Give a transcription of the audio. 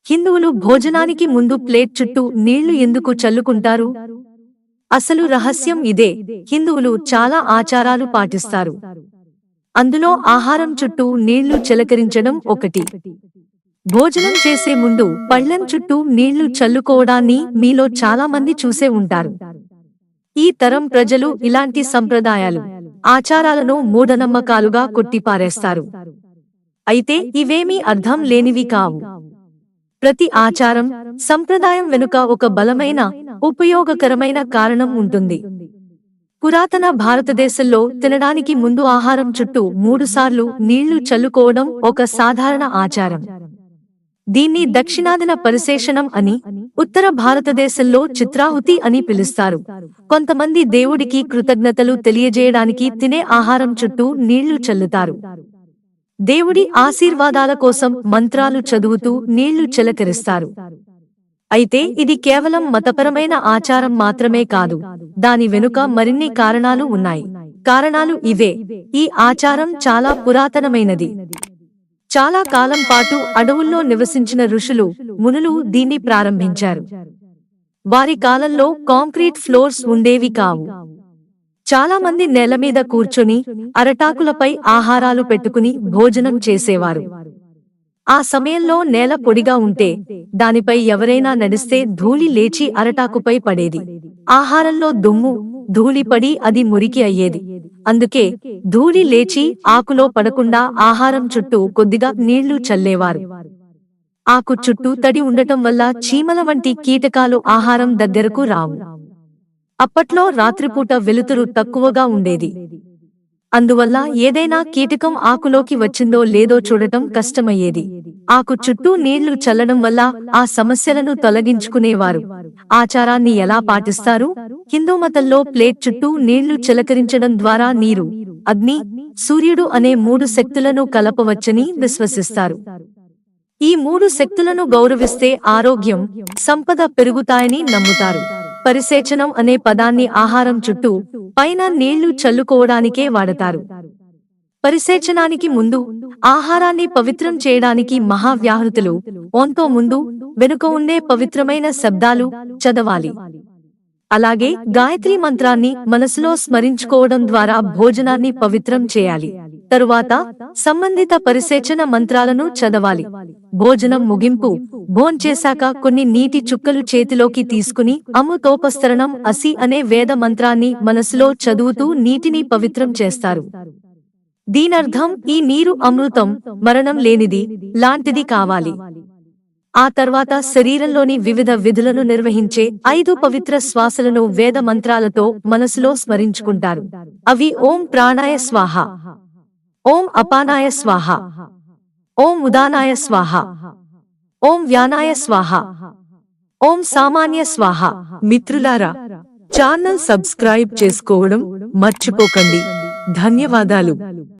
హిందువులు భోజనానికి ముందు ప్లేట్ చుట్టూ నీళ్లు ఎందుకు చల్లుకుంటారు? అసలు రహస్యం ఇదే. హిందువులు చాలా ఆచారాలు పాటిస్తారు. అందులో ఆహారం చుట్టూ నీళ్లు చిలకరించడం ఒకటి. భోజనం చేసే ముందు పళ్లెం చుట్టూ నీళ్లు చల్లుకోవడాన్ని మీలో చాలా మంది చూసే ఉంటారు. ఈ తరం ప్రజలు ఇలాంటి సంప్రదాయాలు, ఆచారాలను మూఢనమ్మకాలుగా కొట్టిపారేస్తారు. అయితే ఇవేమీ అర్థం లేనివి కావు. ప్రతి ఆచారం, సంప్రదాయం వెనుక ఒక బలమైన, ఉపయోగకరమైన కారణం ఉంటుంది. పురాతన భారతదేశంలో తినడానికి ముందు ఆహారం చుట్టూ 3 సార్లు నీళ్లు చల్లుకోవడం ఒక సాధారణ ఆచారం. దీన్ని దక్షిణాదిన పరిశేషణం అని, ఉత్తర భారతదేశంలో చిత్రాహుతి అని పిలుస్తారు. కొంతమంది దేవుడికి కృతజ్ఞతలు తెలియజేయడానికి తినే ఆహారం చుట్టూ నీళ్లు చల్లుతారు. దేవుడి ఆశీర్వాదాల కోసం మంత్రాలు చదువుతూ నీళ్లు చిలకరిస్తారు. అయితే ఇది కేవలం మతపరమైన ఆచారం మాత్రమే కాదు, దాని వెనుక మరిన్ని కారణాలు ఉన్నాయి. కారణాలు ఇవే. ఈ ఆచారం చాలా పురాతనమైనది. చాలా కాలం పాటు అడవుల్లో నివసించిన ఋషులు, మునులు దీన్ని ప్రారంభించారు. వారి కాలంలో కాంక్రీట్ ఫ్లోర్స్ ఉండేవి కావు. చాలా మంది నేలమీద కూర్చొని అరటాకులపై ఆహారాలు పెట్టుకుని భోజనం చేసేవారు. ఆ సమయంలో నేల పొడిగా ఉంటే దానిపై ఎవరైనా నడిస్తే ధూళి లేచి అరటాకుపై పడేది. ఆహారంలో దుమ్ము, ధూళి పడి అది మురికి అయ్యేది. అందుకే ధూళి లేచి ఆకులో పడకుండా ఆహారం చుట్టూ కొద్దిగా నీళ్లు చల్లేవారు. ఆకు చుట్టూ తడి ఉండటం వల్ల చీమల వంటి కీటకాలు ఆహారం దగ్గరకు రావు. అప్పట్లో రాత్రిపూట వెలుతురు తక్కువగా ఉండేది. అందువల్ల ఏదైనా కీటకం ఆకులోకి వచ్చిందో లేదో చూడటం కష్టమయ్యేది. ఆకు చుట్టూ నీళ్లు చల్లడం వల్ల ఆ సమస్యలను తొలగించుకునేవారు. ఆచారాన్ని ఎలా పాటిస్తారు? హిందూమతంలో ప్లేట్ చుట్టూ నీళ్లు చిలకరించడం ద్వారా నీరు, అగ్ని, సూర్యుడు అనే 3 శక్తులను కలపవచ్చని విశ్వసిస్తారు. ఈ 3 శక్తులను గౌరవిస్తే ఆరోగ్యం, సంపద పెరుగుతాయని నమ్ముతారు. పరిసేచనం అనే పదాన్ని ఆహారం చుట్టూ, పైన నీళ్లు చల్లుకోవడానికే వాడతారు. పరిసేచనానికి ముందు ఆహారాన్ని పవిత్రం చేయడానికి మహావ్యాహృతులు ఓంతో ముందు, వెనుక ఉండే పవిత్రమైన శబ్దాలు చదవాలి. అలాగే గాయత్రీ మంత్రాన్ని మనసులో స్మరించుకోవడం ద్వారా భోజనాన్ని పవిత్రం చేయాలి. తరువాత సంబంధిత పరిసేచన మంత్రాలను చదవాలి. భోజనం ముగింపు, భోంచేశాక కొన్ని నీటి చుక్కలు చేతిలోకి తీసుకుని అమృతోపస్తరణం అసి అనే వేద మంత్రాన్ని మనసులో చదువుతూ నీటిని పవిత్రం చేస్తారు. దీనర్థం ఈ నీరు అమృతం, మరణం లేనిది, లాంటిది కావాలి. ఆ తర్వాత శరీరంలోని వివిధ విధులను నిర్వహించే 5 పవిత్ర శ్వాసలను వేద మంత్రాలతో మనసులో స్మరించుకుంటారు. అవి ఓం ప్రాణాయ స్వాహ, ఓం అపానాయ స్వాహ, ఓం ఉదానాయ స్వాహ, ఓం వ్యానాయ స్వాహ, ఓం సామాన్య స్వాహ. మిత్రులారా, ఛానల్ సబ్స్క్రైబ్ చేసుకోవడం మర్చిపోకండి. ధన్యవాదాలు.